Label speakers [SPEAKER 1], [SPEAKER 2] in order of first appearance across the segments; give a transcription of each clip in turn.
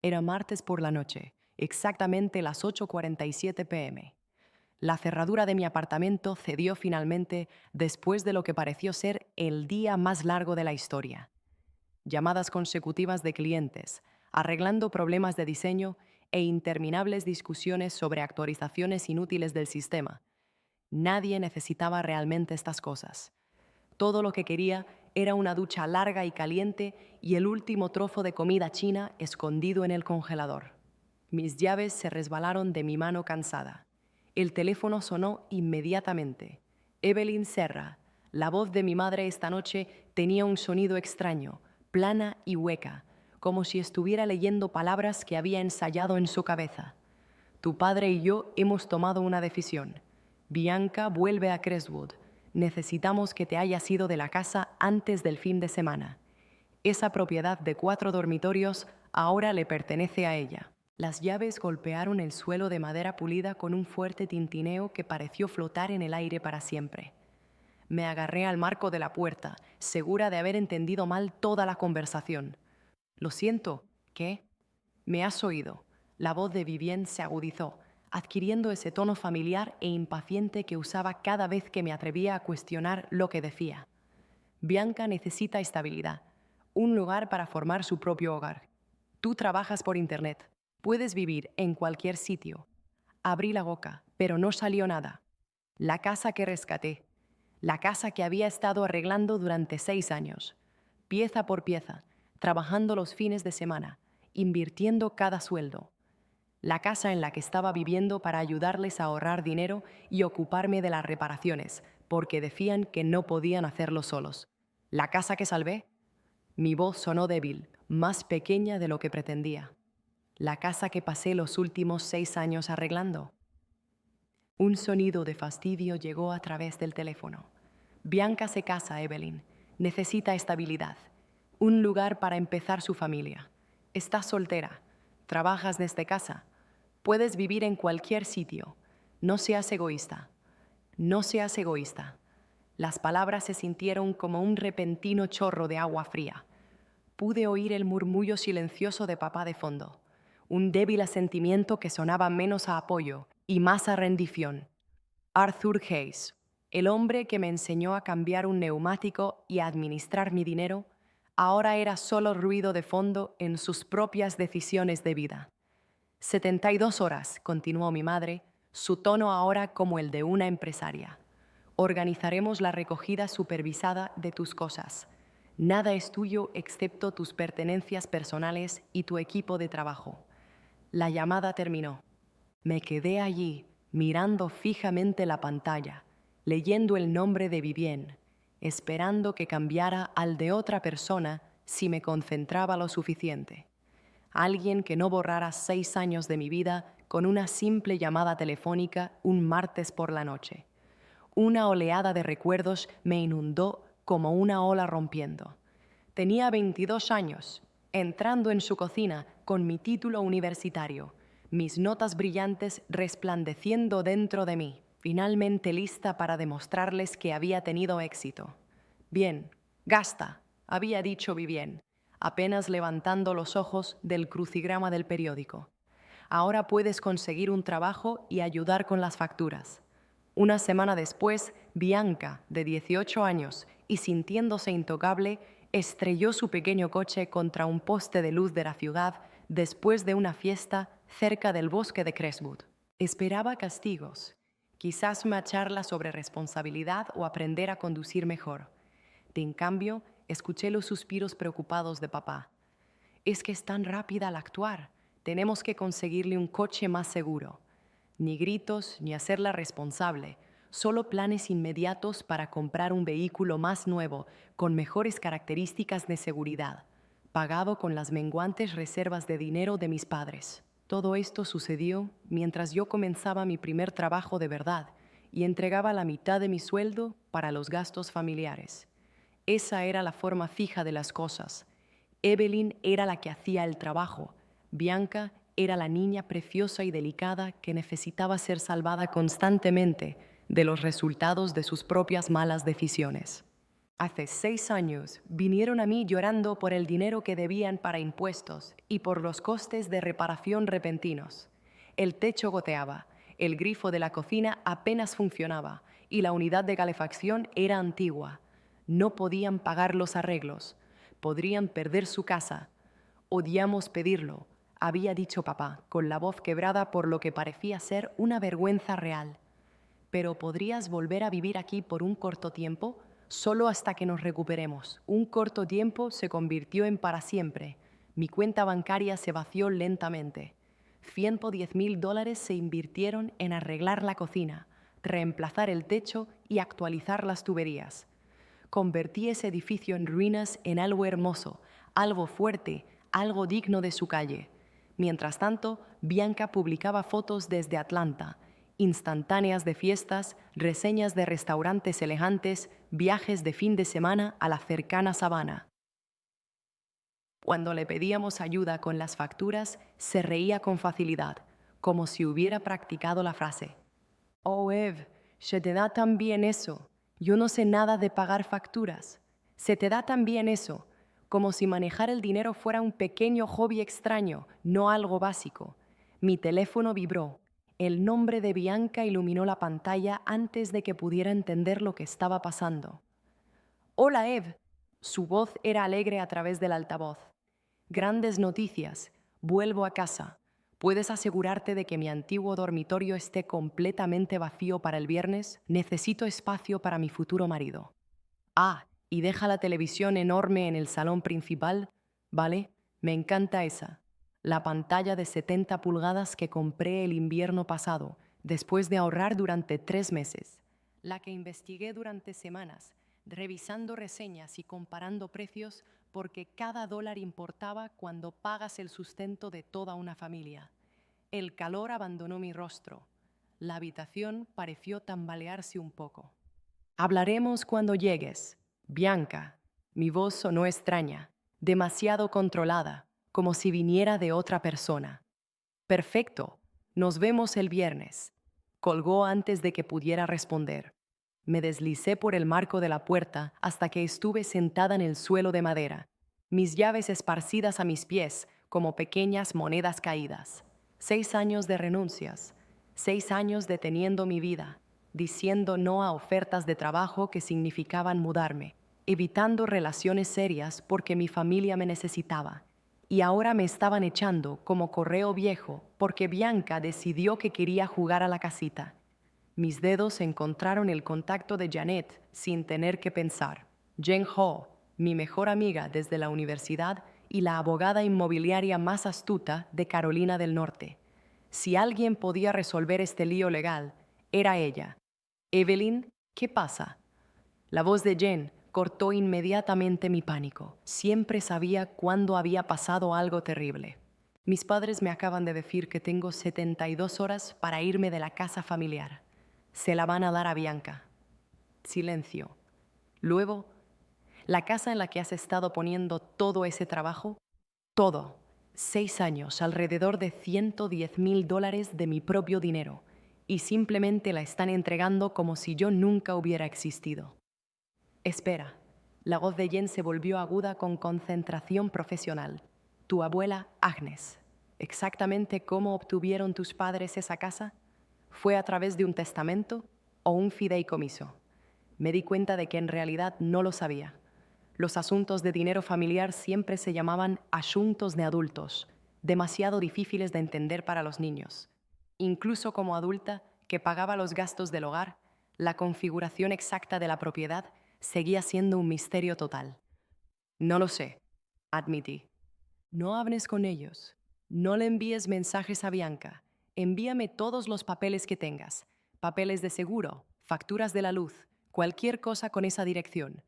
[SPEAKER 1] Era martes por la noche, exactamente las 8:47 p.m. La cerradura de mi apartamento cedió finalmente después de lo que pareció ser el día más largo de la historia. Llamadas consecutivas de clientes, arreglando problemas de diseño e interminables discusiones sobre actualizaciones inútiles del sistema. Nadie necesitaba realmente estas cosas. Todo lo que quería era una ducha larga y caliente y el último trozo de comida china escondido en el congelador. Mis llaves se resbalaron de mi mano cansada. El teléfono sonó inmediatamente. Evelyn Serra, la voz de mi madre esta noche, tenía un sonido extraño, plana y hueca, como si estuviera leyendo palabras que había ensayado en su cabeza. Tu padre y yo hemos tomado una decisión. Bianca vuelve a Crestwood. Necesitamos que te hayas ido de la casa antes del fin de semana. Esa propiedad de 4 dormitorios ahora le pertenece a ella. Las llaves golpearon el suelo de madera pulida con un fuerte tintineo que pareció flotar en el aire para siempre. Me agarré al marco de la puerta, segura de haber entendido mal toda la conversación. Lo siento, ¿qué? Me has oído. La voz de Vivien se agudizó, adquiriendo ese tono familiar e impaciente que usaba cada vez que me atrevía a cuestionar lo que decía. Bianca necesita estabilidad, un lugar para formar su propio hogar. Tú trabajas por internet, puedes vivir en cualquier sitio. Abrí la boca, pero no salió nada. La casa que rescaté, la casa que había estado arreglando durante 6 años, pieza por pieza, trabajando los fines de semana, invirtiendo cada sueldo. La casa en la que estaba viviendo para ayudarles a ahorrar dinero y ocuparme de las reparaciones, porque decían que no podían hacerlo solos. La casa que salvé. Mi voz sonó débil, más pequeña de lo que pretendía. La casa que pasé los últimos 6 años arreglando. Un sonido de fastidio llegó a través del teléfono. Bianca se casa, Evelyn. Necesita estabilidad. Un lugar para empezar su familia. Estás soltera. Trabajas desde casa. Puedes vivir en cualquier sitio. No seas egoísta. No seas egoísta. Las palabras se sintieron como un repentino chorro de agua fría. Pude oír el murmullo silencioso de papá de fondo, un débil asentimiento que sonaba menos a apoyo y más a rendición. Arthur Hayes, el hombre que me enseñó a cambiar un neumático y a administrar mi dinero, ahora era solo ruido de fondo en sus propias decisiones de vida. 72 horas, continuó mi madre, su tono ahora como el de una empresaria. Organizaremos la recogida supervisada de tus cosas. Nada es tuyo excepto tus pertenencias personales y tu equipo de trabajo. La llamada terminó. Me quedé allí, mirando fijamente la pantalla, leyendo el nombre de Vivien, esperando que cambiara al de otra persona si me concentraba lo suficiente. Alguien que no borrara 6 años de mi vida con una simple llamada telefónica un martes por la noche. Una oleada de recuerdos me inundó como una ola rompiendo. Tenía 22 años, entrando en su cocina con mi título universitario, mis notas brillantes resplandeciendo dentro de mí, finalmente lista para demostrarles que había tenido éxito. Bien, gasta, había dicho Vivien, apenas levantando los ojos del crucigrama del periódico. Ahora puedes conseguir un trabajo y ayudar con las facturas. Una semana después, Bianca, de 18 años y sintiéndose intocable, estrelló su pequeño coche contra un poste de luz de la ciudad después de una fiesta cerca del bosque de Crestwood. Esperaba castigos, quizás una charla sobre responsabilidad o aprender a conducir mejor. En cambio, escuché los suspiros preocupados de papá. Es que es tan rápida al actuar. Tenemos que conseguirle un coche más seguro. Ni gritos, ni hacerla responsable. Solo planes inmediatos para comprar un vehículo más nuevo, con mejores características de seguridad, pagado con las menguantes reservas de dinero de mis padres. Todo esto sucedió mientras yo comenzaba mi primer trabajo de verdad y entregaba la mitad de mi sueldo para los gastos familiares. Esa era la forma fija de las cosas. Evelyn era la que hacía el trabajo. Bianca era la niña preciosa y delicada que necesitaba ser salvada constantemente de los resultados de sus propias malas decisiones. Hace 6 años vinieron a mí llorando por el dinero que debían para impuestos y por los costes de reparación repentinos. El techo goteaba, el grifo de la cocina apenas funcionaba y la unidad de calefacción era antigua. No podían pagar los arreglos, podrían perder su casa. Odiamos pedirlo, había dicho papá, con la voz quebrada por lo que parecía ser una vergüenza real. Pero ¿podrías volver a vivir aquí por un corto tiempo? Solo hasta que nos recuperemos. Un corto tiempo se convirtió en para siempre. Mi cuenta bancaria se vació lentamente. $110,000 se invirtieron en arreglar la cocina, reemplazar el techo y actualizar las tuberías. Convertí ese edificio en ruinas en algo hermoso, algo fuerte, algo digno de su calle. Mientras tanto, Bianca publicaba fotos desde Atlanta, instantáneas de fiestas, reseñas de restaurantes elegantes, viajes de fin de semana a la cercana sabana. Cuando le pedíamos ayuda con las facturas, se reía con facilidad, como si hubiera practicado la frase. Oh, Eve, se te da tan bien eso. Yo no sé nada de pagar facturas. Se te da tan bien eso, como si manejar el dinero fuera un pequeño hobby extraño, no algo básico. Mi teléfono vibró. El nombre de Bianca iluminó la pantalla antes de que pudiera entender lo que estaba pasando. Hola, Eve. Su voz era alegre a través del altavoz. Grandes noticias. Vuelvo a casa. ¿Puedes asegurarte de que mi antiguo dormitorio esté completamente vacío para el viernes? Necesito espacio para mi futuro marido. Ah, y deja la televisión enorme en el salón principal, ¿vale? Me encanta esa. La pantalla de 70 pulgadas que compré el invierno pasado, después de ahorrar durante 3 meses. La que investigué durante semanas, revisando reseñas y comparando precios porque cada dólar importaba cuando pagas el sustento de toda una familia. El calor abandonó mi rostro. La habitación pareció tambalearse un poco. Hablaremos cuando llegues. Bianca. Mi voz sonó extraña, demasiado controlada, como si viniera de otra persona. Perfecto. Nos vemos el viernes. Colgó antes de que pudiera responder. Me deslicé por el marco de la puerta hasta que estuve sentada en el suelo de madera, mis llaves esparcidas a mis pies como pequeñas monedas caídas. 6 años de renuncias, 6 años deteniendo mi vida, diciendo no a ofertas de trabajo que significaban mudarme, evitando relaciones serias porque mi familia me necesitaba. Y ahora me estaban echando como correo viejo porque Bianca decidió que quería jugar a la casita. Mis dedos encontraron el contacto de Janet sin tener que pensar. Jen Ho, mi mejor amiga desde la universidad y la abogada inmobiliaria más astuta de Carolina del Norte. Si alguien podía resolver este lío legal, era ella. Evelyn, ¿qué pasa? La voz de Jen cortó inmediatamente mi pánico. Siempre sabía cuándo había pasado algo terrible. Mis padres me acaban de decir que tengo 72 horas para irme de la casa familiar. Se la van a dar a Bianca. Silencio. Luego, la casa en la que has estado poniendo todo ese trabajo, todo. 6 años, alrededor de $110,000 de mi propio dinero, y simplemente la están entregando como si yo nunca hubiera existido. Espera. La voz de Jen se volvió aguda con concentración profesional. Tu abuela, Agnes. ¿Exactamente cómo obtuvieron tus padres esa casa? ¿Fue a través de un testamento o un fideicomiso? Me di cuenta de que en realidad no lo sabía. Los asuntos de dinero familiar siempre se llamaban asuntos de adultos, demasiado difíciles de entender para los niños. Incluso como adulta, que pagaba los gastos del hogar, la configuración exacta de la propiedad seguía siendo un misterio total. No lo sé, admití. No hables con ellos. No le envíes mensajes a Bianca. Envíame todos los papeles que tengas. Papeles de seguro, facturas de la luz, cualquier cosa con esa dirección.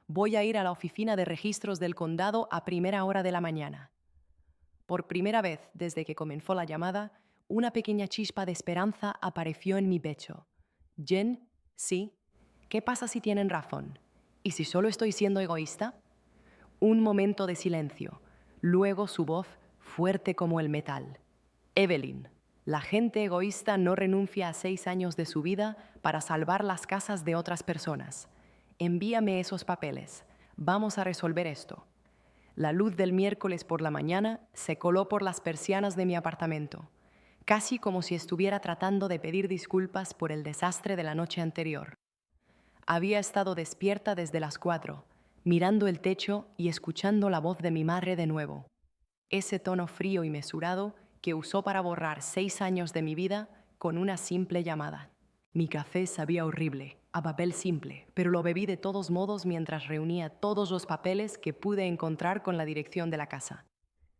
[SPEAKER 1] Voy a ir a la oficina de registros del condado a primera hora de la mañana. Por primera vez desde que comenzó la llamada, una pequeña chispa de esperanza apareció en mi pecho. Jen, sí. ¿Qué pasa si tienen razón? ¿Y si solo estoy siendo egoísta? Un momento de silencio. Luego su voz, fuerte como el metal. Evelyn, la gente egoísta no renuncia a 6 años de su vida para salvar las casas de otras personas. Envíame esos papeles. Vamos a resolver esto. La luz del miércoles por la mañana se coló por las persianas de mi apartamento, casi como si estuviera tratando de pedir disculpas por el desastre de la noche anterior. Había estado despierta desde las 4, mirando el techo y escuchando la voz de mi madre de nuevo. Ese tono frío y mesurado que usó para borrar 6 años de mi vida con una simple llamada. Mi café sabía horrible, a papel simple, pero lo bebí de todos modos mientras reunía todos los papeles que pude encontrar con la dirección de la casa.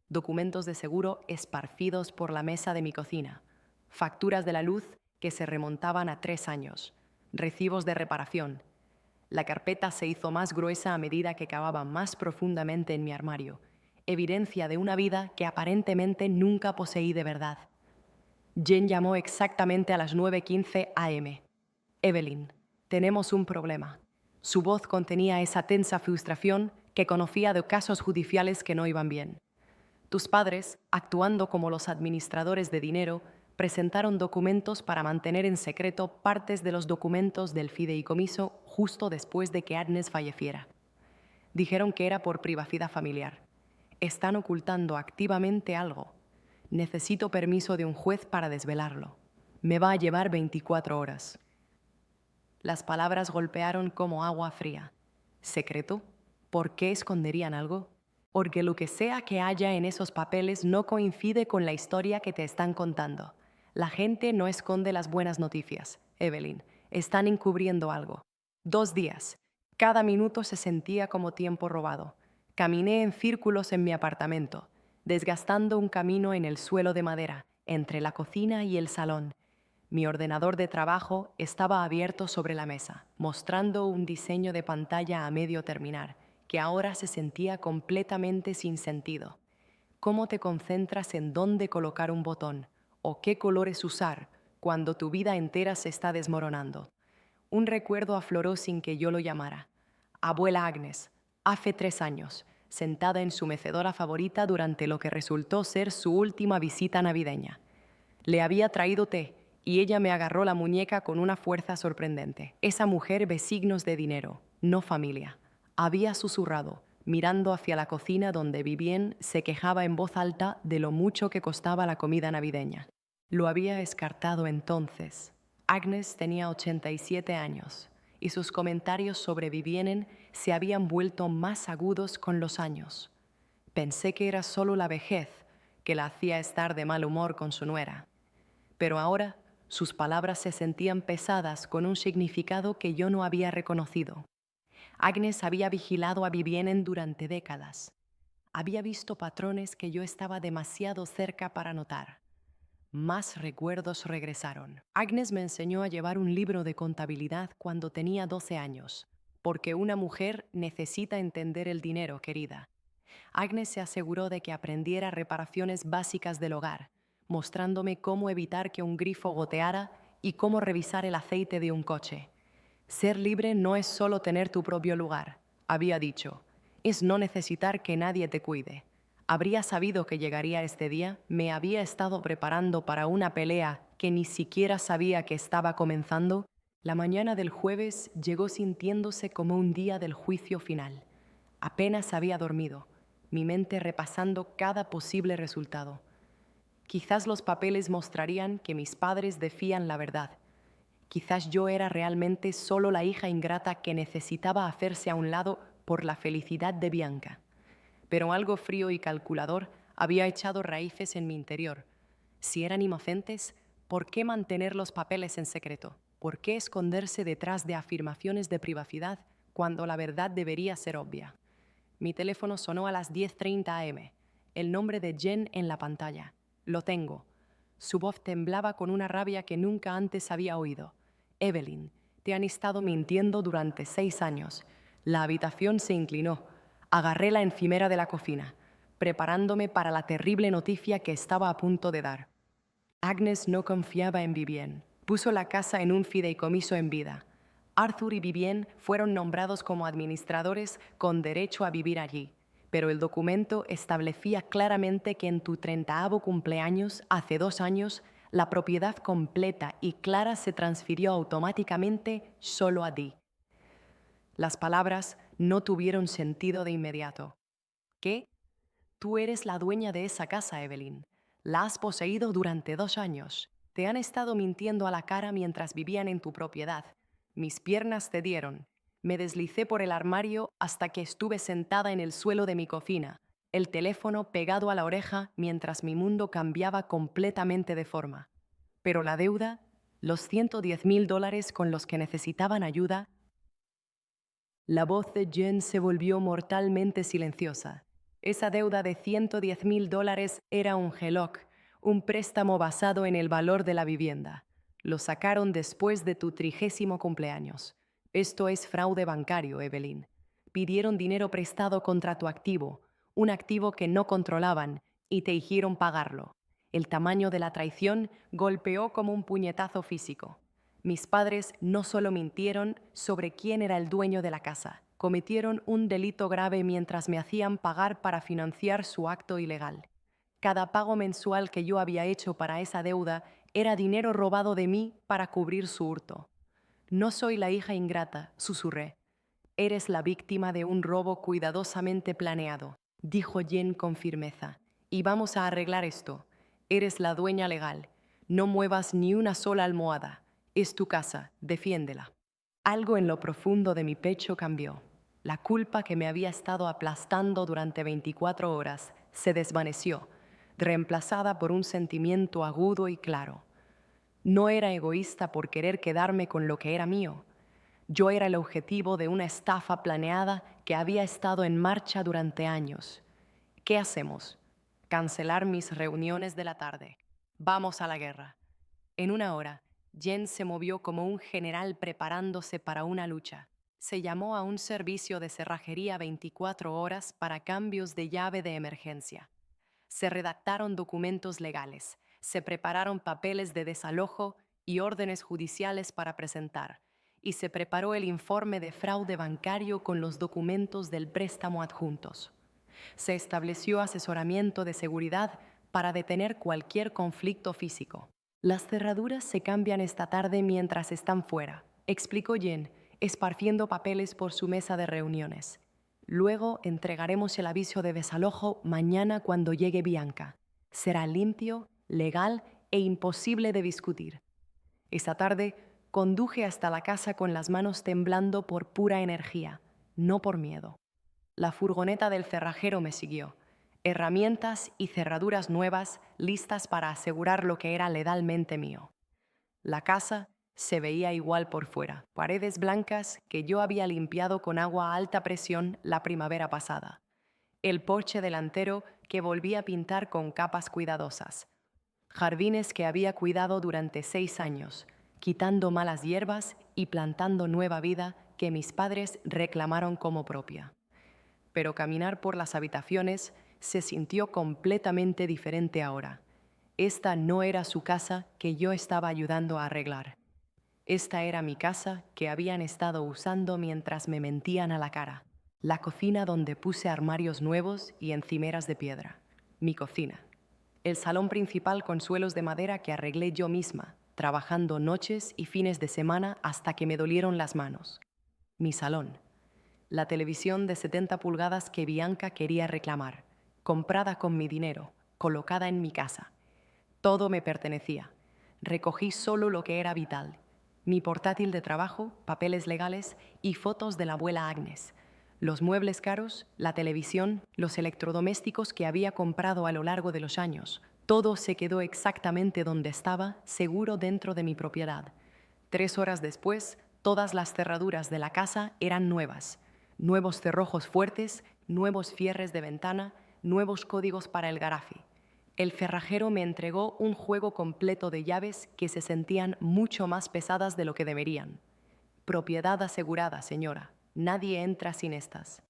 [SPEAKER 1] Documentos de seguro esparcidos por la mesa de mi cocina, facturas de la luz que se remontaban a 3 años, recibos de reparación. La carpeta se hizo más gruesa a medida que cavaba más profundamente en mi armario, evidencia de una vida que aparentemente nunca poseí de verdad. Jen llamó exactamente a las 9:15 a.m. Evelyn, tenemos un problema. Su voz contenía esa tensa frustración que conocía de casos judiciales que no iban bien. Tus padres, actuando como los administradores de dinero, presentaron documentos para mantener en secreto partes de los documentos del fideicomiso justo después de que Agnes falleciera. Dijeron que era por privacidad familiar. Están ocultando activamente algo. Necesito permiso de un juez para desvelarlo. Me va a llevar 24 horas. Las palabras golpearon como agua fría. ¿Secreto? ¿Por qué esconderían algo? Porque lo que sea que haya en esos papeles no coincide con la historia que te están contando. La gente no esconde las buenas noticias, Evelyn. Están encubriendo algo. 2 días. Cada minuto se sentía como tiempo robado. Caminé en círculos en mi apartamento, desgastando un camino en el suelo de madera, entre la cocina y el salón. Mi ordenador de trabajo estaba abierto sobre la mesa, mostrando un diseño de pantalla a medio terminar, que ahora se sentía completamente sin sentido. ¿Cómo te concentras en dónde colocar un botón o qué colores usar cuando tu vida entera se está desmoronando? Un recuerdo afloró sin que yo lo llamara. Abuela Agnes, hace 3 años, sentada en su mecedora favorita durante lo que resultó ser su última visita navideña. Le había traído té y ella me agarró la muñeca con una fuerza sorprendente. Esa mujer ve signos de dinero, no familia. Había susurrado, mirando hacia la cocina donde Vivien se quejaba en voz alta de lo mucho que costaba la comida navideña. Lo había descartado entonces. Agnes tenía 87 años y sus comentarios sobre Vivien se habían vuelto más agudos con los años. Pensé que era solo la vejez que la hacía estar de mal humor con su nuera. Pero ahora sus palabras se sentían pesadas con un significado que yo no había reconocido. Agnes había vigilado a Vivien durante décadas. Había visto patrones que yo estaba demasiado cerca para notar. Más recuerdos regresaron. Agnes me enseñó a llevar un libro de contabilidad cuando tenía 12 años, porque una mujer necesita entender el dinero, querida. Agnes se aseguró de que aprendiera reparaciones básicas del hogar, mostrándome cómo evitar que un grifo goteara y cómo revisar el aceite de un coche. Ser libre no es solo tener tu propio lugar, había dicho. Es no necesitar que nadie te cuide. Habría sabido que llegaría este día, me había estado preparando para una pelea que ni siquiera sabía que estaba comenzando. La mañana del jueves llegó sintiéndose como un día del juicio final. Apenas había dormido, mi mente repasando cada posible resultado. Quizás los papeles mostrarían que mis padres decían la verdad. Quizás yo era realmente solo la hija ingrata que necesitaba hacerse a un lado por la felicidad de Bianca. Pero algo frío y calculador había echado raíces en mi interior. Si eran inocentes, ¿por qué mantener los papeles en secreto? ¿Por qué esconderse detrás de afirmaciones de privacidad cuando la verdad debería ser obvia? Mi teléfono sonó a las 10:30 a.m. El nombre de Jen en la pantalla. Lo tengo. Su voz temblaba con una rabia que nunca antes había oído. Evelyn, te han estado mintiendo durante 6 años. La habitación se inclinó. Agarré la encimera de la cocina, preparándome para la terrible noticia que estaba a punto de dar. Agnes no confiaba en Vivien. Puso la casa en un fideicomiso en vida. Arthur y Vivien fueron nombrados como administradores con derecho a vivir allí, pero el documento establecía claramente que en tu 30º cumpleaños, hace 2 años, la propiedad completa y clara se transfirió automáticamente solo a ti. Las palabras no tuvieron sentido de inmediato. ¿Qué? Tú eres la dueña de esa casa, Evelyn. La has poseído durante 2 años. Te han estado mintiendo a la cara mientras vivían en tu propiedad. Mis piernas cedieron. Me deslicé por el armario hasta que estuve sentada en el suelo de mi cocina, el teléfono pegado a la oreja mientras mi mundo cambiaba completamente de forma. Pero la deuda, los $110,000 con los que necesitaban ayuda. La voz de Jen se volvió mortalmente silenciosa. Esa deuda de $110,000 era un HELOC, un préstamo basado en el valor de la vivienda. Lo sacaron después de tu 30º cumpleaños. Esto es fraude bancario, Evelyn. Pidieron dinero prestado contra tu activo, un activo que no controlaban, y te hicieron pagarlo. El tamaño de la traición golpeó como un puñetazo físico. Mis padres no solo mintieron sobre quién era el dueño de la casa, cometieron un delito grave mientras me hacían pagar para financiar su acto ilegal. Cada pago mensual que yo había hecho para esa deuda era dinero robado de mí para cubrir su hurto. No soy la hija ingrata, susurré. Eres la víctima de un robo cuidadosamente planeado, dijo Jen con firmeza. Y vamos a arreglar esto. Eres la dueña legal. No muevas ni una sola almohada. Es tu casa, defiéndela. Algo en lo profundo de mi pecho cambió. La culpa que me había estado aplastando durante 24 horas se desvaneció, reemplazada por un sentimiento agudo y claro. No era egoísta por querer quedarme con lo que era mío. Yo era el objetivo de una estafa planeada que había estado en marcha durante años. ¿Qué hacemos? Cancelar mis reuniones de la tarde. Vamos a la guerra. En una hora, Jen se movió como un general preparándose para una lucha. Se llamó a un servicio de cerrajería 24 horas para cambios de llave de emergencia. Se redactaron documentos legales, se prepararon papeles de desalojo y órdenes judiciales para presentar, y se preparó el informe de fraude bancario con los documentos del préstamo adjuntos. Se estableció asesoramiento de seguridad para detener cualquier conflicto físico. Las cerraduras se cambian esta tarde mientras están fuera, explicó Jen, esparciendo papeles por su mesa de reuniones. Luego entregaremos el aviso de desalojo mañana cuando llegue Bianca. Será limpio, legal e imposible de discutir. Esa tarde conduje hasta la casa con las manos temblando por pura energía, no por miedo. La furgoneta del cerrajero me siguió. Herramientas y cerraduras nuevas listas para asegurar lo que era legalmente mío. La casa se veía igual por fuera, paredes blancas que yo había limpiado con agua a alta presión la primavera pasada. El porche delantero que volví a pintar con capas cuidadosas. Jardines que había cuidado durante 6 años, quitando malas hierbas y plantando nueva vida que mis padres reclamaron como propia. Pero caminar por las habitaciones se sintió completamente diferente ahora. Esta no era su casa que yo estaba ayudando a arreglar. Esta era mi casa que habían estado usando mientras me mentían a la cara. La cocina donde puse armarios nuevos y encimeras de piedra. Mi cocina. El salón principal con suelos de madera que arreglé yo misma, trabajando noches y fines de semana hasta que me dolieron las manos. Mi salón. La televisión de 70 pulgadas que Bianca quería reclamar, comprada con mi dinero, colocada en mi casa. Todo me pertenecía. Recogí solo lo que era vital. Mi portátil de trabajo, papeles legales y fotos de la abuela Agnes. Los muebles caros, la televisión, los electrodomésticos que había comprado a lo largo de los años. Todo se quedó exactamente donde estaba, seguro dentro de mi propiedad. 3 horas después, todas las cerraduras de la casa eran nuevas. Nuevos cerrojos fuertes, nuevos cierres de ventana, nuevos códigos para el garaje. El cerrajero me entregó un juego completo de llaves que se sentían mucho más pesadas de lo que deberían. Propiedad asegurada, señora. Nadie entra sin estas.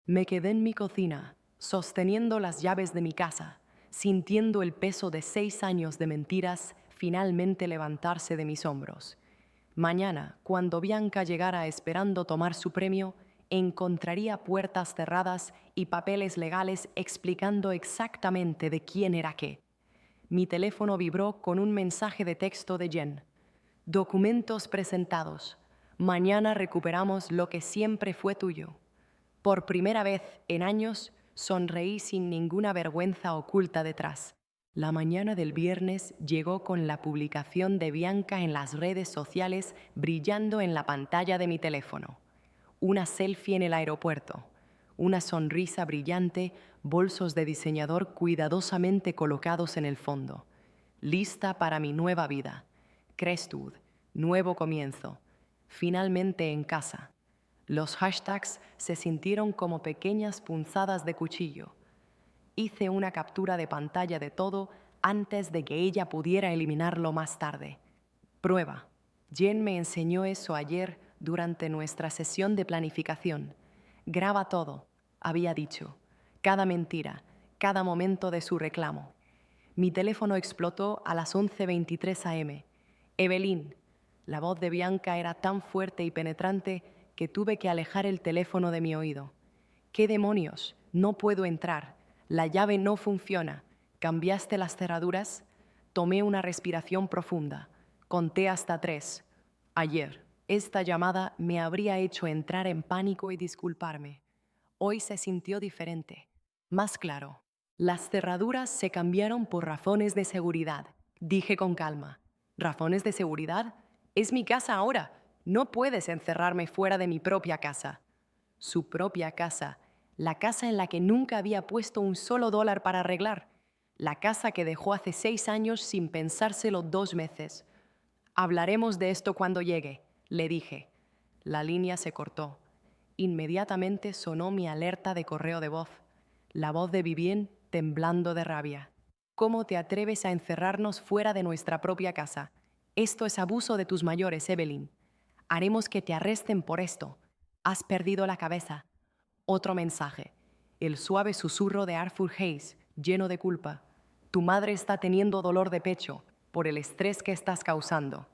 [SPEAKER 1] Me quedé en mi cocina, sosteniendo las llaves de mi casa, sintiendo el peso de 6 años de mentiras finalmente levantarse de mis hombros. Mañana, cuando Bianca llegara esperando tomar su premio, encontraría puertas cerradas y papeles legales explicando exactamente de quién era qué. Mi teléfono vibró con un mensaje de texto de Jen. Documentos presentados. Mañana recuperamos lo que siempre fue tuyo. Por primera vez en años, sonreí sin ninguna vergüenza oculta detrás. La mañana del viernes llegó con la publicación de Bianca en las redes sociales brillando en la pantalla de mi teléfono. Una selfie en el aeropuerto, una sonrisa brillante, bolsos de diseñador cuidadosamente colocados en el fondo. Lista para mi nueva vida. Crestwood, nuevo comienzo. Finalmente en casa. Los hashtags se sintieron como pequeñas punzadas de cuchillo. Hice una captura de pantalla de todo antes de que ella pudiera eliminarlo más tarde. Prueba. Jen me enseñó eso ayer durante nuestra sesión de planificación. Graba todo, había dicho. Cada mentira, cada momento de su reclamo. Mi teléfono explotó a las 11:23 am. Evelyn. La voz de Bianca era tan fuerte y penetrante que tuve que alejar el teléfono de mi oído. ¿Qué demonios? No puedo entrar. La llave no funciona. ¿Cambiaste las cerraduras? Tomé una respiración profunda. Conté hasta 3. Ayer, esta llamada me habría hecho entrar en pánico y disculparme. Hoy se sintió diferente. Más claro. Las cerraduras se cambiaron por razones de seguridad. Dije con calma. ¿Razones de seguridad? Es mi casa ahora. No puedes encerrarme fuera de mi propia casa. Su propia casa. La casa en la que nunca había puesto un solo dólar para arreglar. La casa que dejó hace 6 años sin pensárselo 2 veces. Hablaremos de esto cuando llegue, le dije. La línea se cortó. Inmediatamente sonó mi alerta de correo de voz. La voz de Vivien temblando de rabia. ¿Cómo te atreves a encerrarnos fuera de nuestra propia casa? Esto es abuso de tus mayores, Evelyn. Haremos que te arresten por esto. Has perdido la cabeza. Otro mensaje. El suave susurro de Arthur Hayes, lleno de culpa. Tu madre está teniendo dolor de pecho por el estrés que estás causando.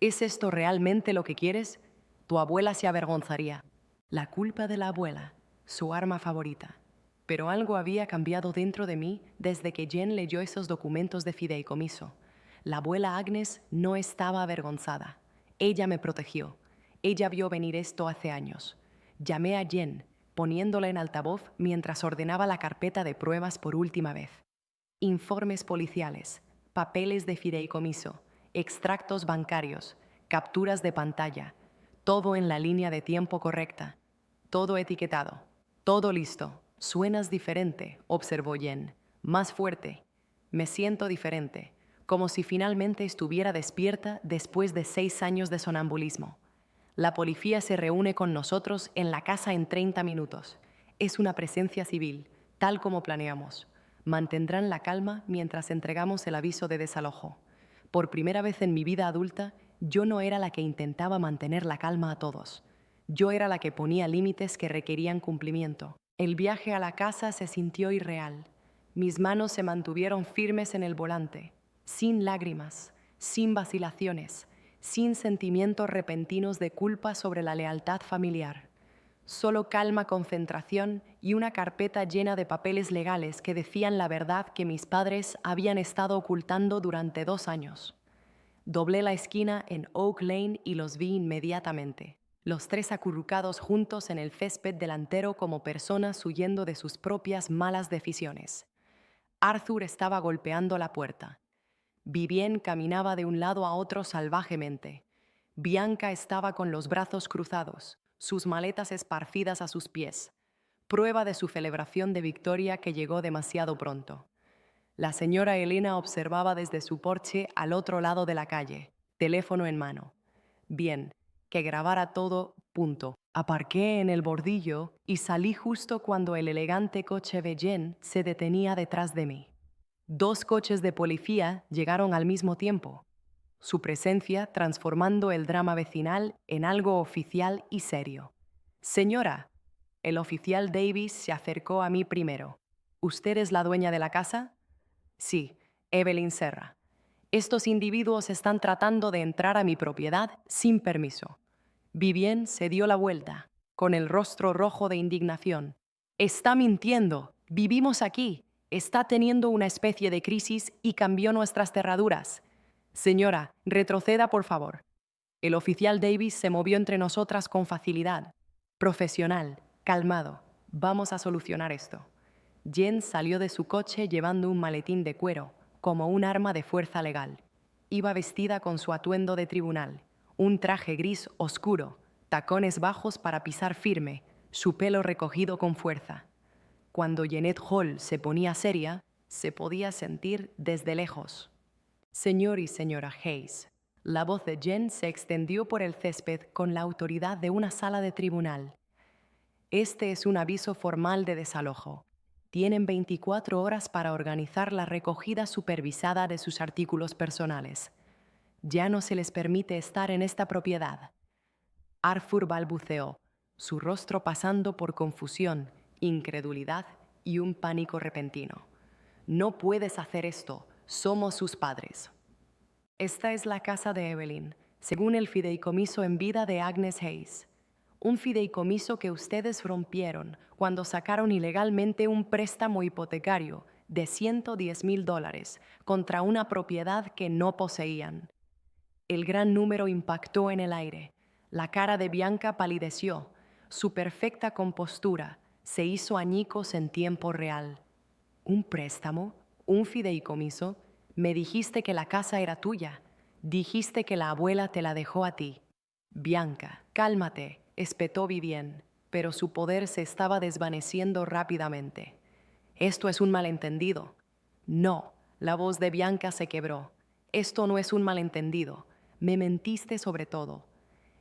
[SPEAKER 1] ¿Es esto realmente lo que quieres? Tu abuela se avergonzaría. La culpa de la abuela, su arma favorita. Pero algo había cambiado dentro de mí desde que Jen leyó esos documentos de fideicomiso. La abuela Agnes no estaba avergonzada. Ella me protegió. Ella vio venir esto hace años. Llamé a Jen, poniéndola en altavoz mientras ordenaba la carpeta de pruebas por última vez. Informes policiales, papeles de fideicomiso, extractos bancarios, capturas de pantalla, todo en la línea de tiempo correcta, todo etiquetado, todo listo. Suenas diferente, observó Jen, más fuerte. Me siento diferente, como si finalmente estuviera despierta después de 6 años de sonambulismo. La policía se reúne con nosotros en la casa en 30 minutos. Es una presencia civil, tal como planeamos. Mantendrán la calma mientras entregamos el aviso de desalojo. Por primera vez en mi vida adulta, yo no era la que intentaba mantener la calma a todos. Yo era la que ponía límites que requerían cumplimiento. El viaje a la casa se sintió irreal. Mis manos se mantuvieron firmes en el volante, sin lágrimas, sin vacilaciones, sin sentimientos repentinos de culpa sobre la lealtad familiar. Solo calma, concentración y una carpeta llena de papeles legales que decían la verdad que mis padres habían estado ocultando durante 2 años. Doblé la esquina en Oak Lane y los vi inmediatamente. Los 3 acurrucados juntos en el césped delantero como personas huyendo de sus propias malas decisiones. Arthur estaba golpeando la puerta. Vivien caminaba de un lado a otro salvajemente. Bianca estaba con los brazos cruzados, sus maletas esparcidas a sus pies. Prueba de su celebración de victoria que llegó demasiado pronto. La señora Elena observaba desde su porche al otro lado de la calle, teléfono en mano. Bien, que grabara todo, punto. Aparqué en el bordillo y salí justo cuando el elegante coche de Jen se detenía detrás de mí. 2 coches de policía llegaron al mismo tiempo, su presencia transformando el drama vecinal en algo oficial y serio. Señora, el oficial Davis se acercó a mí primero. ¿Usted es la dueña de la casa? Sí, Evelyn Serra. Estos individuos están tratando de entrar a mi propiedad sin permiso. Vivien se dio la vuelta, con el rostro rojo de indignación. Está mintiendo. Vivimos aquí. Está teniendo una especie de crisis y cambió nuestras cerraduras. Señora, retroceda, por favor. El oficial Davis se movió entre nosotras con facilidad. Profesional, calmado. Vamos a solucionar esto. Jen salió de su coche llevando un maletín de cuero, como un arma de fuerza legal. Iba vestida con su atuendo de tribunal, un traje gris oscuro, tacones bajos para pisar firme, su pelo recogido con fuerza. Cuando Jeanette Hall se ponía seria, se podía sentir desde lejos. Señor y señora Hayes, la voz de Jen se extendió por el césped con la autoridad de una sala de tribunal. Este es un aviso formal de desalojo. Tienen 24 horas para organizar la recogida supervisada de sus artículos personales. Ya no se les permite estar en esta propiedad. Arthur balbuceó, su rostro pasando por confusión, incredulidad y un pánico repentino. No puedes hacer esto, somos sus padres. Esta es la casa de Evelyn, según el fideicomiso en vida de Agnes Hayes. Un fideicomiso que ustedes rompieron cuando sacaron ilegalmente un préstamo hipotecario de $110,000 contra una propiedad que no poseían. El gran número impactó en el aire. La cara de Bianca palideció. Su perfecta compostura se hizo añicos en tiempo real. ¿Un préstamo? ¿Un fideicomiso? Me dijiste que la casa era tuya. Dijiste que la abuela te la dejó a ti. Bianca, cálmate, espetó Vivien, pero su poder se estaba desvaneciendo rápidamente. Esto es un malentendido. No, la voz de Bianca se quebró. Esto no es un malentendido. Me mentiste sobre todo.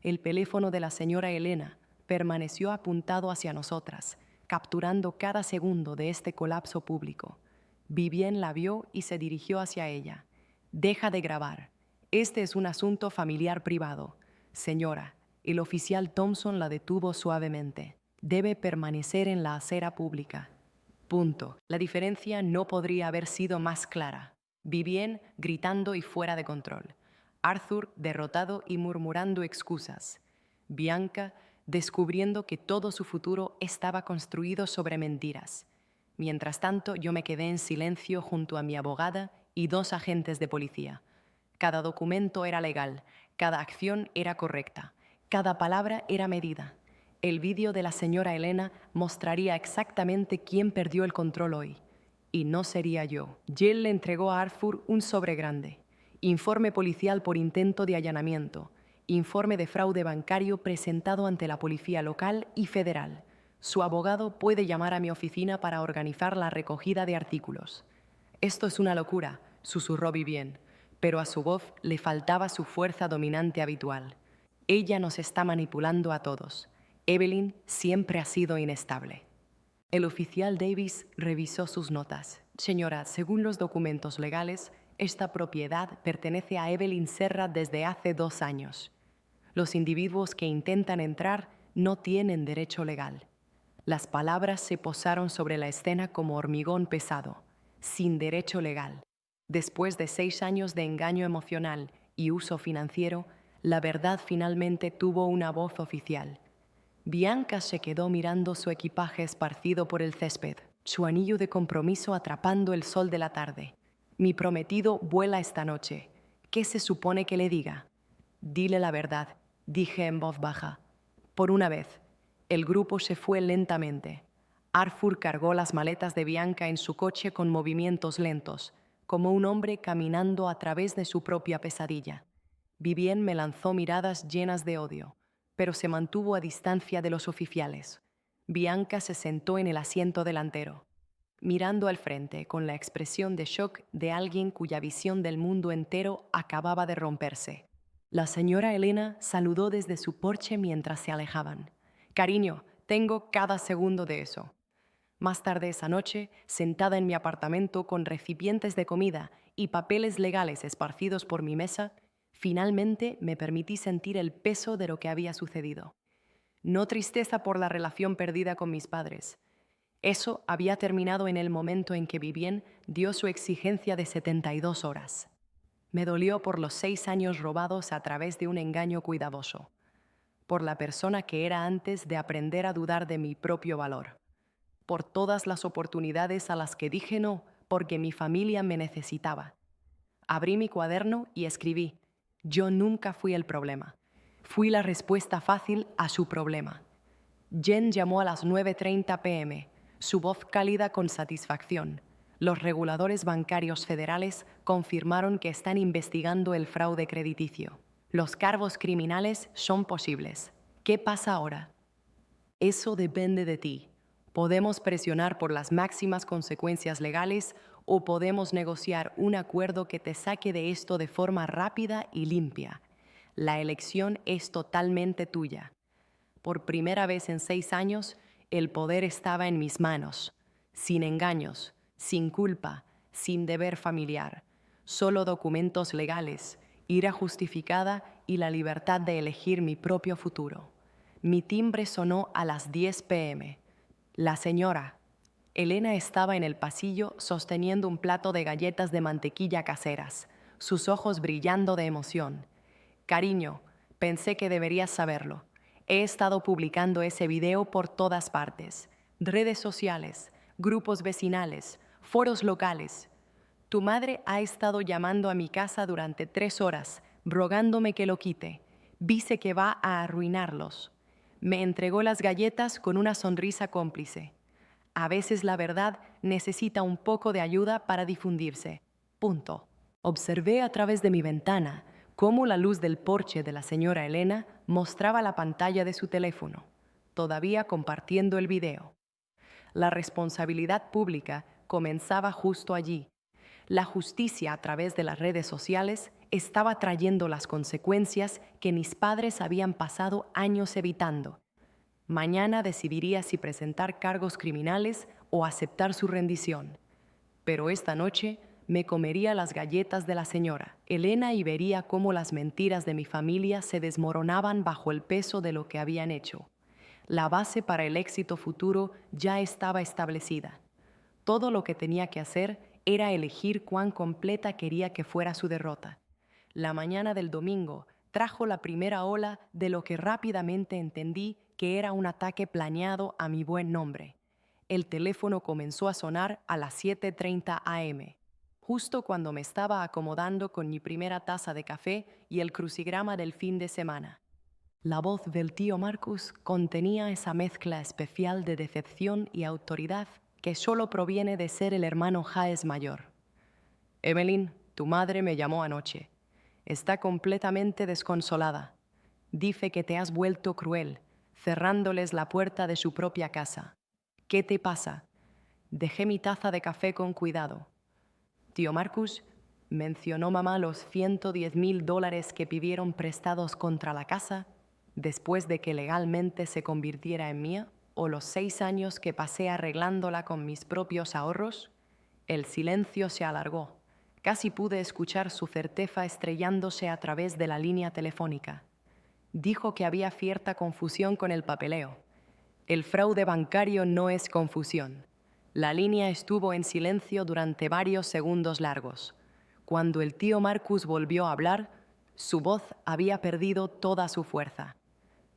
[SPEAKER 1] El teléfono de la señora Elena permaneció apuntado hacia nosotras, capturando cada segundo de este colapso público. Vivien la vio y se dirigió hacia ella. Deja de grabar. Este es un asunto familiar privado. Señora, el oficial Thompson la detuvo suavemente. Debe permanecer en la acera pública. Punto. La diferencia no podría haber sido más clara. Vivien gritando y fuera de control. Arthur derrotado y murmurando excusas. Bianca descubriendo que todo su futuro estaba construido sobre mentiras. Mientras tanto, yo me quedé en silencio junto a mi abogada y 2 agentes de policía. Cada documento era legal, cada acción era correcta, cada palabra era medida. El vídeo de la señora Elena mostraría exactamente quién perdió el control hoy. Y no sería yo. Jill le entregó a Arthur un sobre grande. Informe policial por intento de allanamiento. Informe de fraude bancario presentado ante la policía local y federal. Su abogado puede llamar a mi oficina para organizar la recogida de artículos. Esto es una locura, susurró Vivien, pero a su voz le faltaba su fuerza dominante habitual. Ella nos está manipulando a todos. Evelyn siempre ha sido inestable. El oficial Davis revisó sus notas. Señora, según los documentos legales, esta propiedad pertenece a Evelyn Serra desde hace 2 años. Los individuos que intentan entrar no tienen derecho legal. Las palabras se posaron sobre la escena como hormigón pesado, sin derecho legal. Después de 6 años de engaño emocional y uso financiero, la verdad finalmente tuvo una voz oficial. Bianca se quedó mirando su equipaje esparcido por el césped, su anillo de compromiso atrapando el sol de la tarde. Mi prometido vuela esta noche. ¿Qué se supone que le diga? Dile la verdad, dije en voz baja. Por una vez. El grupo se fue lentamente. Arthur cargó las maletas de Bianca en su coche con movimientos lentos, como un hombre caminando a través de su propia pesadilla. Vivien me lanzó miradas llenas de odio, pero se mantuvo a distancia de los oficiales. Bianca se sentó en el asiento delantero, mirando al frente con la expresión de shock de alguien cuya visión del mundo entero acababa de romperse. La señora Elena saludó desde su porche mientras se alejaban. Cariño, tengo cada segundo de eso. Más tarde esa noche, sentada en mi apartamento con recipientes de comida y papeles legales esparcidos por mi mesa, finalmente me permití sentir el peso de lo que había sucedido. No tristeza por la relación perdida con mis padres. Eso había terminado en el momento en que Vivien dio su exigencia de 72 horas. Me dolió por los 6 años robados a través de un engaño cuidadoso, por la persona que era antes de aprender a dudar de mi propio valor, por todas las oportunidades a las que dije no porque mi familia me necesitaba. Abrí mi cuaderno y escribí: yo nunca fui el problema. Fui la respuesta fácil a su problema. Jen llamó a las 9:30 p.m., su voz cálida con satisfacción. Los reguladores bancarios federales confirmaron que están investigando el fraude crediticio. Los cargos criminales son posibles. ¿Qué pasa ahora? Eso depende de ti. Podemos presionar por las máximas consecuencias legales o podemos negociar un acuerdo que te saque de esto de forma rápida y limpia. La elección es totalmente tuya. Por primera vez en 6 años, el poder estaba en mis manos, sin engaños, sin culpa, sin deber familiar, solo documentos legales, ira justificada y la libertad de elegir mi propio futuro. Mi timbre sonó a las 10 p.m. La señora Elena estaba en el pasillo sosteniendo un plato de galletas de mantequilla caseras, sus ojos brillando de emoción. Cariño, pensé que deberías saberlo. He estado publicando ese video por todas partes. Redes sociales, grupos vecinales, foros locales. Tu madre ha estado llamando a mi casa durante 3 horas, rogándome que lo quite. Dice que va a arruinarlos. Me entregó las galletas con una sonrisa cómplice. A veces la verdad necesita un poco de ayuda para difundirse. Punto. Observé a través de mi ventana cómo la luz del porche de la señora Elena mostraba la pantalla de su teléfono, todavía compartiendo el video. La responsabilidad pública comenzaba justo allí. La justicia a través de las redes sociales estaba trayendo las consecuencias que mis padres habían pasado años evitando. Mañana decidiría si presentar cargos criminales o aceptar su rendición. Pero esta noche me comería las galletas de la señora Elena y vería cómo las mentiras de mi familia se desmoronaban bajo el peso de lo que habían hecho. La base para el éxito futuro ya estaba establecida. Todo lo que tenía que hacer era elegir cuán completa quería que fuera su derrota. La mañana del domingo trajo la primera ola de lo que rápidamente entendí que era un ataque planeado a mi buen nombre. El teléfono comenzó a sonar a las 7:30 a.m., justo cuando me estaba acomodando con mi primera taza de café y el crucigrama del fin de semana. La voz del tío Marcus contenía esa mezcla especial de decepción y autoridad que solo proviene de ser el hermano Jaes mayor. Evelyn, tu madre me llamó anoche. Está completamente desconsolada. Dice que te has vuelto cruel, cerrándoles la puerta de su propia casa. ¿Qué te pasa? Dejé mi taza de café con cuidado. Tío Marcus, ¿mencionó mamá los $110,000 que pidieron prestados contra la casa después de que legalmente se convirtiera en mía? ¿O los 6 años que pasé arreglándola con mis propios ahorros? El silencio se alargó. Casi pude escuchar su certeza estrellándose a través de la línea telefónica. Dijo que había cierta confusión con el papeleo. El fraude bancario no es confusión. La línea estuvo en silencio durante varios segundos largos. Cuando el tío Marcus volvió a hablar, su voz había perdido toda su fuerza.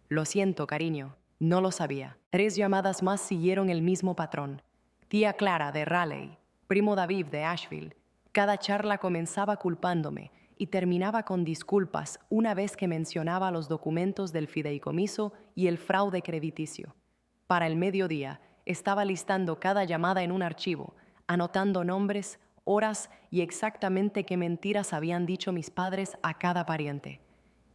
[SPEAKER 1] Lo siento, cariño, no lo sabía. 3 llamadas más siguieron el mismo patrón. Tía Clara de Raleigh, primo David de Asheville. Cada charla comenzaba culpándome y terminaba con disculpas una vez que mencionaba los documentos del fideicomiso y el fraude crediticio. Para el mediodía, estaba listando cada llamada en un archivo, anotando nombres, horas y exactamente qué mentiras habían dicho mis padres a cada pariente.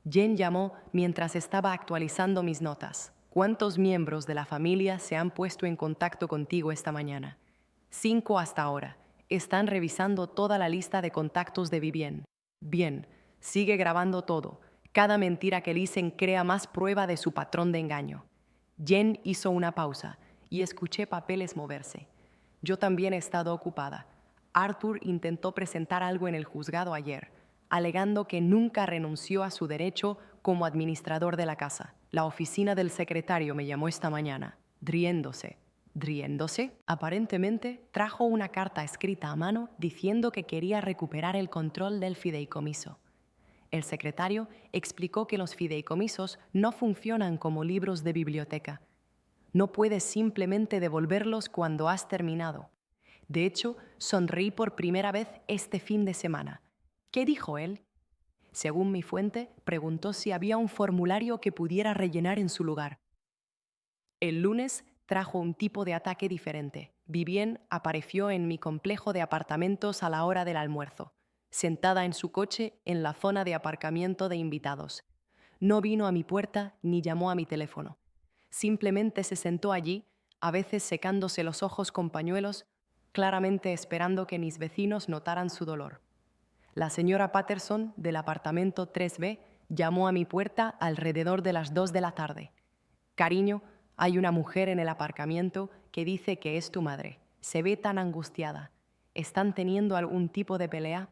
[SPEAKER 1] Jen llamó mientras estaba actualizando mis notas. ¿Cuántos miembros de la familia se han puesto en contacto contigo esta mañana? 5 hasta ahora. Están revisando toda la lista de contactos de Vivien. Bien, sigue grabando todo. Cada mentira que dicen crea más prueba de su patrón de engaño. Jen hizo una pausa y escuché papeles moverse. Yo también he estado ocupada. Arthur intentó presentar algo en el juzgado ayer, alegando que nunca renunció a su derecho como administrador de la casa. La oficina del secretario me llamó esta mañana, riéndose. ¿Riéndose? Aparentemente trajo una carta escrita a mano diciendo que quería recuperar el control del fideicomiso. El secretario explicó que los fideicomisos no funcionan como libros de biblioteca. No puedes simplemente devolverlos cuando has terminado. De hecho, sonreí por primera vez este fin de semana. ¿Qué dijo él? Según mi fuente, preguntó si había un formulario que pudiera rellenar en su lugar. El lunes trajo un tipo de ataque diferente. Vivien apareció en mi complejo de apartamentos a la hora del almuerzo, sentada en su coche en la zona de aparcamiento de invitados. No vino a mi puerta ni llamó a mi teléfono. Simplemente se sentó allí, a veces secándose los ojos con pañuelos, claramente esperando que mis vecinos notaran su dolor. La señora Patterson, del apartamento 3B, llamó a mi puerta alrededor de las 2 de la tarde. Cariño, hay una mujer en el aparcamiento que dice que es tu madre. Se ve tan angustiada. ¿Están teniendo algún tipo de pelea?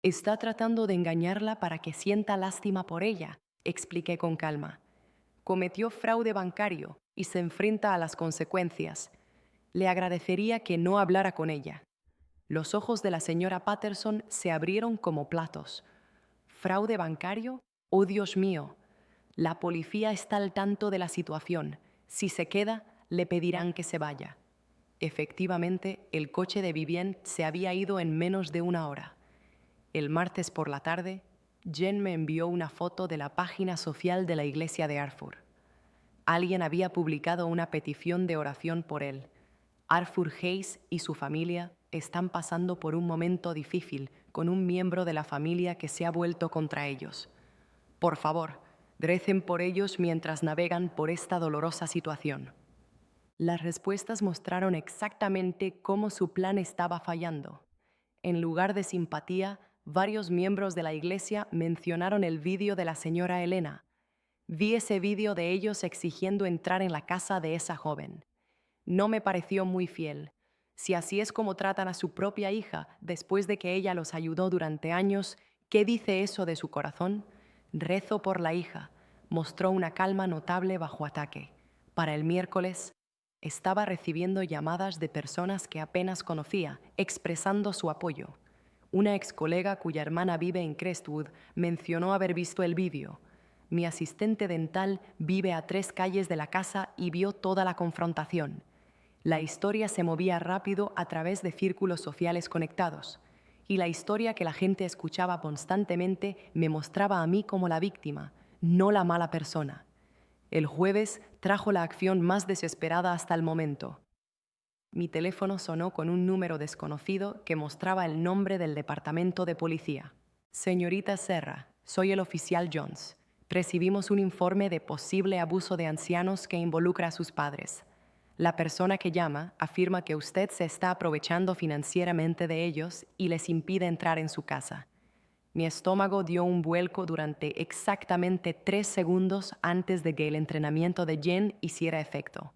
[SPEAKER 1] Está tratando de engañarla para que sienta lástima por ella, expliqué con calma. Cometió fraude bancario y se enfrenta a las consecuencias. Le agradecería que no hablara con ella. Los ojos de la señora Patterson se abrieron como platos. ¿Fraude bancario? ¡Oh, Dios mío! La policía está al tanto de la situación. Si se queda, le pedirán que se vaya. Efectivamente, el coche de Vivien se había ido en menos de una hora. El martes por la tarde, Jen me envió una foto de la página social de la iglesia de Arthur. Alguien había publicado una petición de oración por él. Arthur Hayes y su familia están pasando por un momento difícil con un miembro de la familia que se ha vuelto contra ellos. Por favor, recen por ellos mientras navegan por esta dolorosa situación. Las respuestas mostraron exactamente cómo su plan estaba fallando. En lugar de simpatía, varios miembros de la iglesia mencionaron el vídeo de la señora Elena. Vi ese vídeo de ellos exigiendo entrar en la casa de esa joven. No me pareció muy fiel. Si así es como tratan a su propia hija después de que ella los ayudó durante años, ¿qué dice eso de su corazón? Rezo por la hija. Mostró una calma notable bajo ataque. Para el miércoles, estaba recibiendo llamadas de personas que apenas conocía, expresando su apoyo. Una ex colega cuya hermana vive en Crestwood mencionó haber visto el vídeo. Mi asistente dental vive a 3 calles de la casa y vio toda la confrontación. La historia se movía rápido a través de círculos sociales conectados, y la historia que la gente escuchaba constantemente me mostraba a mí como la víctima, no la mala persona. El jueves trajo la acción más desesperada hasta el momento. Mi teléfono sonó con un número desconocido que mostraba el nombre del departamento de policía. Señorita Serra, soy el oficial Jones. Recibimos un informe de posible abuso de ancianos que involucra a sus padres. La persona que llama afirma que usted se está aprovechando financieramente de ellos y les impide entrar en su casa. Mi estómago dio un vuelco durante exactamente 3 segundos antes de que el entrenamiento de Jen hiciera efecto.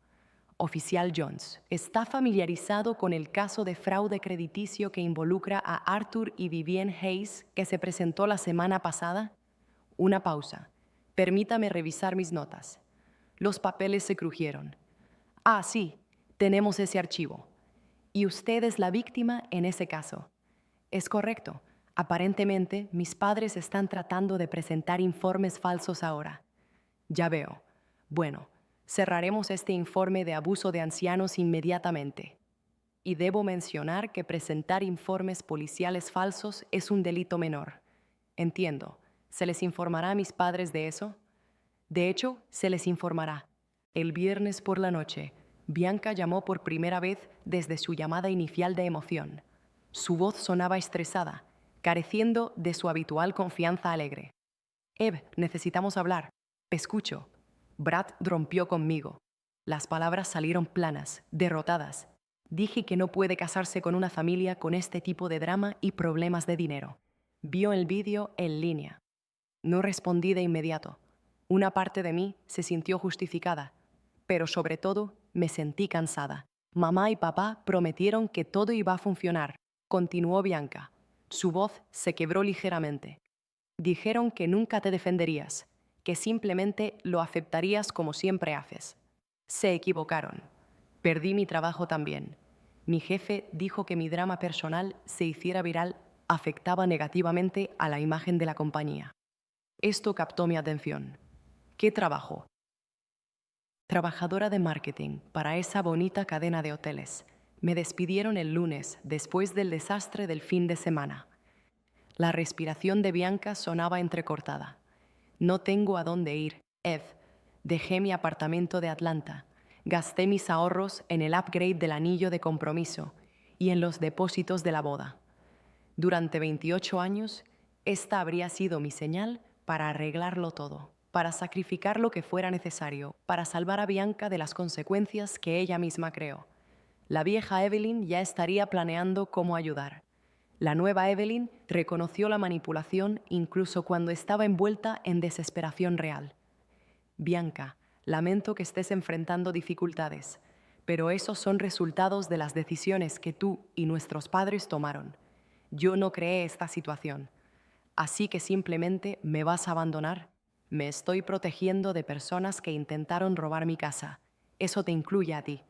[SPEAKER 1] Oficial Jones, ¿está familiarizado con el caso de fraude crediticio que involucra a Arthur y Vivien Hayes que se presentó la semana pasada? Una pausa. Permítame revisar mis notas. Los papeles se crujieron. Ah, sí, tenemos ese archivo. Y usted es la víctima en ese caso. Es correcto. Aparentemente, mis padres están tratando de presentar informes falsos ahora. Ya veo. Bueno, cerraremos este informe de abuso de ancianos inmediatamente. Y debo mencionar que presentar informes policiales falsos es un delito menor. Entiendo. ¿Se les informará a mis padres de eso? De hecho, se les informará. El viernes por la noche, Bianca llamó por primera vez desde su llamada inicial de emoción. Su voz sonaba estresada, careciendo de su habitual confianza alegre. Eve, necesitamos hablar. Escucho. Brad rompió conmigo. Las palabras salieron planas, derrotadas. Dije que no puede casarse con una familia con este tipo de drama y problemas de dinero. Vio el vídeo en línea. No respondí de inmediato. Una parte de mí se sintió justificada, pero sobre todo me sentí cansada. Mamá y papá prometieron que todo iba a funcionar, continuó Bianca. Su voz se quebró ligeramente. Dijeron que nunca te defenderías, que simplemente lo aceptarías como siempre haces. Se equivocaron. Perdí mi trabajo también. Mi jefe dijo que mi drama personal se hiciera viral afectaba negativamente a la imagen de la compañía. Esto captó mi atención. ¿Qué trabajo? Trabajadora de marketing para esa bonita cadena de hoteles. Me despidieron el lunes después del desastre del fin de semana. La respiración de Bianca sonaba entrecortada. No tengo a dónde ir, Eve. Dejé mi apartamento de Atlanta. Gasté mis ahorros en el upgrade del anillo de compromiso y en los depósitos de la boda. Durante 28 años, esta habría sido mi señal para arreglarlo todo, para sacrificar lo que fuera necesario, para salvar a Bianca de las consecuencias que ella misma creó. La vieja Evelyn ya estaría planeando cómo ayudar. La nueva Evelyn reconoció la manipulación incluso cuando estaba envuelta en desesperación real. Bianca, lamento que estés enfrentando dificultades, pero esos son resultados de las decisiones que tú y nuestros padres tomaron. Yo no creé esta situación, así que simplemente me vas a abandonar. Me estoy protegiendo de personas que intentaron robar mi casa. Eso te incluye a ti.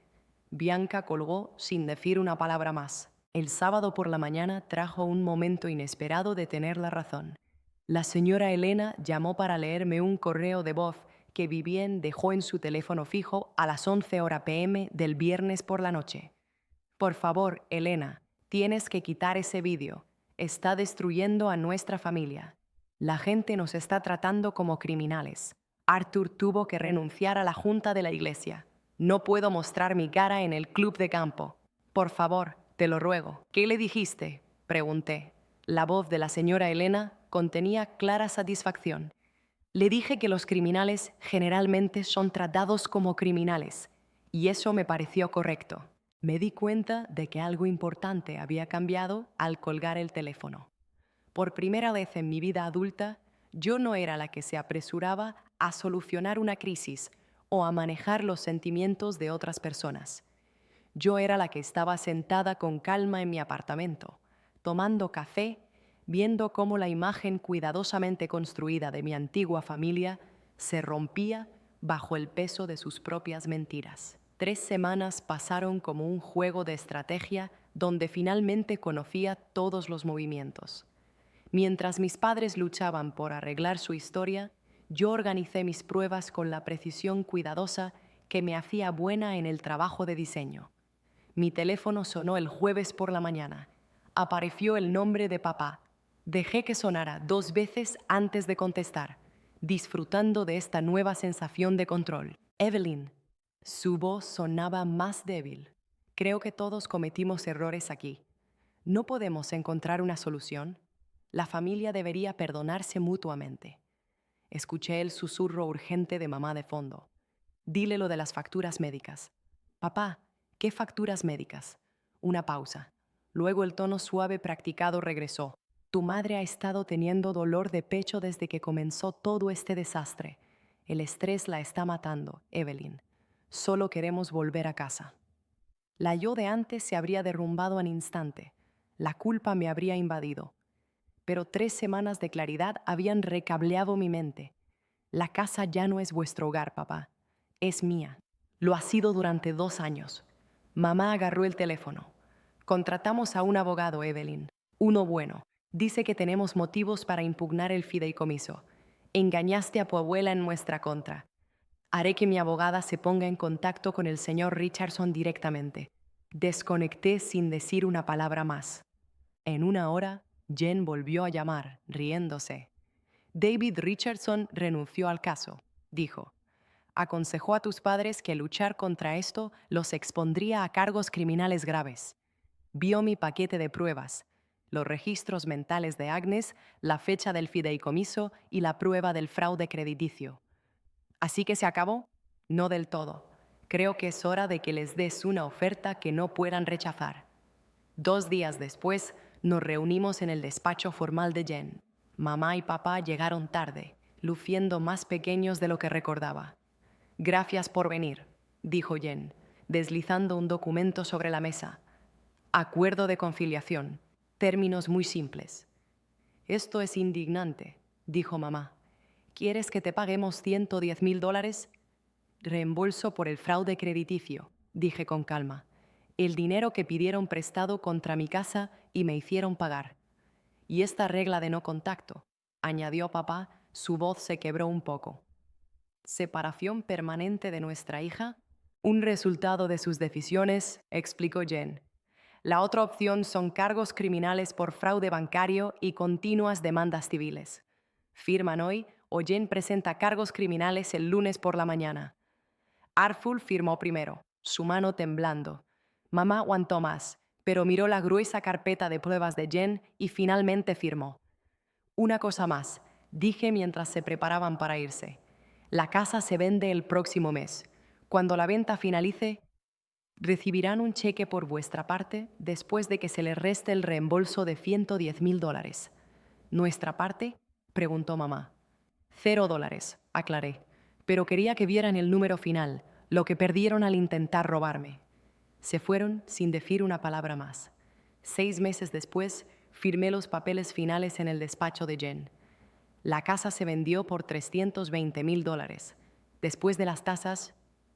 [SPEAKER 1] Bianca colgó sin decir una palabra más. El sábado por la mañana trajo un momento inesperado de tener la razón. La señora Elena llamó para leerme un correo de voz que Vivien dejó en su teléfono fijo a las 11 p.m. del viernes por la noche. Por favor, Elena, tienes que quitar ese vídeo. Está destruyendo a nuestra familia. La gente nos está tratando como criminales. Arthur tuvo que renunciar a la junta de la iglesia. No puedo mostrar mi cara en el club de campo. Por favor, te lo ruego. ¿Qué le dijiste?, pregunté. La voz de la señora Elena contenía clara satisfacción. Le dije que los criminales generalmente son tratados como criminales, y eso me pareció correcto. Me di cuenta de que algo importante había cambiado al colgar el teléfono. Por primera vez en mi vida adulta, yo no era la que se apresuraba a solucionar una crisis o a manejar los sentimientos de otras personas. Yo era la que estaba sentada con calma en mi apartamento, tomando café, viendo cómo la imagen cuidadosamente construida de mi antigua familia se rompía bajo el peso de sus propias mentiras. 3 semanas pasaron como un juego de estrategia donde finalmente conocía todos los movimientos. Mientras mis padres luchaban por arreglar su historia, yo organicé mis pruebas con la precisión cuidadosa que me hacía buena en el trabajo de diseño. Mi teléfono sonó el jueves por la mañana. Apareció el nombre de papá. Dejé que sonara 2 veces antes de contestar, disfrutando de esta nueva sensación de control. Evelyn. Su voz sonaba más débil. Creo que todos cometimos errores aquí. ¿No podemos encontrar una solución? La familia debería perdonarse mutuamente. Escuché el susurro urgente de mamá de fondo. Dile lo de las facturas médicas. Papá, ¿qué facturas médicas? Una pausa. Luego el tono suave practicado regresó. Tu madre ha estado teniendo dolor de pecho desde que comenzó todo este desastre. El estrés la está matando, Evelyn. Solo queremos volver a casa. La yo de antes se habría derrumbado al instante. La culpa me habría invadido. Pero 3 semanas de claridad habían recableado mi mente. La casa ya no es vuestro hogar, papá. Es mía. Lo ha sido durante 2 años. Mamá agarró el teléfono. Contratamos a un abogado, Evelyn. Uno bueno. Dice que tenemos motivos para impugnar el fideicomiso. Engañaste a tu abuela en nuestra contra. Haré que mi abogada se ponga en contacto con el señor Richardson directamente. Desconecté sin decir una palabra más. En 1 hora, Jen volvió a llamar, riéndose. David Richardson renunció al caso, dijo. Aconsejó a tus padres que luchar contra esto los expondría a cargos criminales graves. Vio mi paquete de pruebas, los registros mentales de Agnes, la fecha del fideicomiso y la prueba del fraude crediticio. ¿Así que se acabó? No del todo. Creo que es hora de que les des una oferta que no puedan rechazar. 2 días después, nos reunimos en el despacho formal de Jen. Mamá y papá llegaron tarde, luciendo más pequeños de lo que recordaba. Gracias por venir, dijo Jen, deslizando un documento sobre la mesa. Acuerdo de conciliación. Términos muy simples. Esto es indignante, dijo mamá. ¿Quieres que te paguemos $110,000? Reembolso por el fraude crediticio, dije con calma. El dinero que pidieron prestado contra mi casa y me hicieron pagar. Y esta regla de no contacto, añadió papá, su voz se quebró un poco. ¿Separación permanente de nuestra hija? Un resultado de sus decisiones, explicó Jen. La otra opción son cargos criminales por fraude bancario y continuas demandas civiles. Firman hoy o Jen presenta cargos criminales el lunes por la mañana. Artful firmó primero, su mano temblando. Mamá aguantó más, pero miró la gruesa carpeta de pruebas de Jen y finalmente firmó. Una cosa más, dije mientras se preparaban para irse. La casa se vende el próximo mes. Cuando la venta finalice, recibirán un cheque por vuestra parte después de que se les reste el reembolso de $110,000. ¿Nuestra parte? Preguntó mamá. $0, aclaré. Pero quería que vieran el número final, lo que perdieron al intentar robarme. Se fueron sin decir una palabra más. 6 meses después, firmé los papeles finales en el despacho de Jen. La casa se vendió por $320,000. Después de las tasas,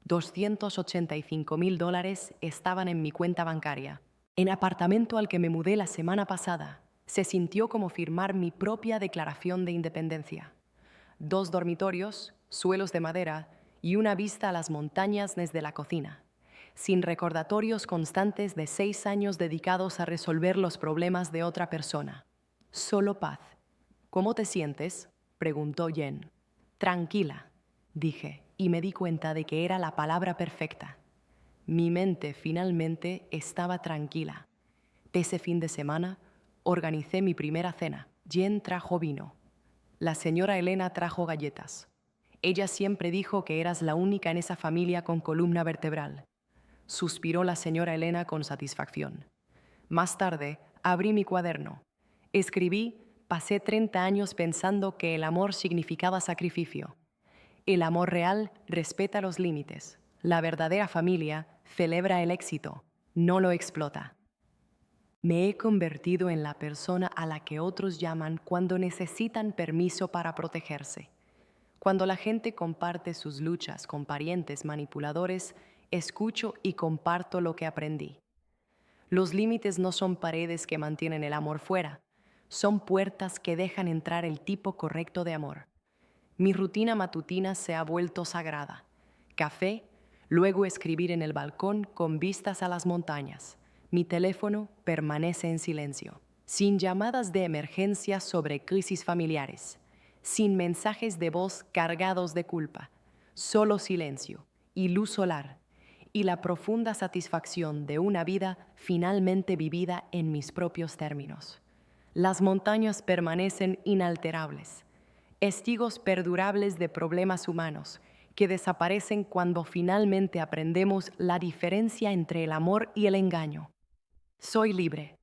[SPEAKER 1] $285,000 estaban en mi cuenta bancaria. El apartamento al que me mudé la semana pasada se sintió como firmar mi propia declaración de independencia. 2 dormitorios, suelos de madera y una vista a las montañas desde la cocina, sin recordatorios constantes de 6 años dedicados a resolver los problemas de otra persona. Solo paz. ¿Cómo te sientes?, preguntó Jen. Tranquila, dije, y me di cuenta de que era la palabra perfecta. Mi mente finalmente estaba tranquila. Ese fin de semana organicé mi primera cena. Jen trajo vino. La señora Elena trajo galletas. Ella siempre dijo que eras la única en esa familia con columna vertebral. Suspiró la señora Elena con satisfacción. Más tarde, abrí mi cuaderno. Escribí: pasé 30 años pensando que el amor significaba sacrificio. El amor real respeta los límites. La verdadera familia celebra el éxito, no lo explota. Me he convertido en la persona a la que otros llaman cuando necesitan permiso para protegerse. Cuando la gente comparte sus luchas con parientes manipuladores, escucho y comparto lo que aprendí. Los límites no son paredes que mantienen el amor fuera, son puertas que dejan entrar el tipo correcto de amor. Mi rutina matutina se ha vuelto sagrada. Café, luego escribir en el balcón con vistas a las montañas. Mi teléfono permanece en silencio, sin llamadas de emergencia sobre crisis familiares, sin mensajes de voz cargados de culpa, solo silencio y luz solar, y la profunda satisfacción de una vida finalmente vivida en mis propios términos. Las montañas permanecen inalterables, testigos perdurables de problemas humanos que desaparecen cuando finalmente aprendemos la diferencia entre el amor y el engaño. Soy libre.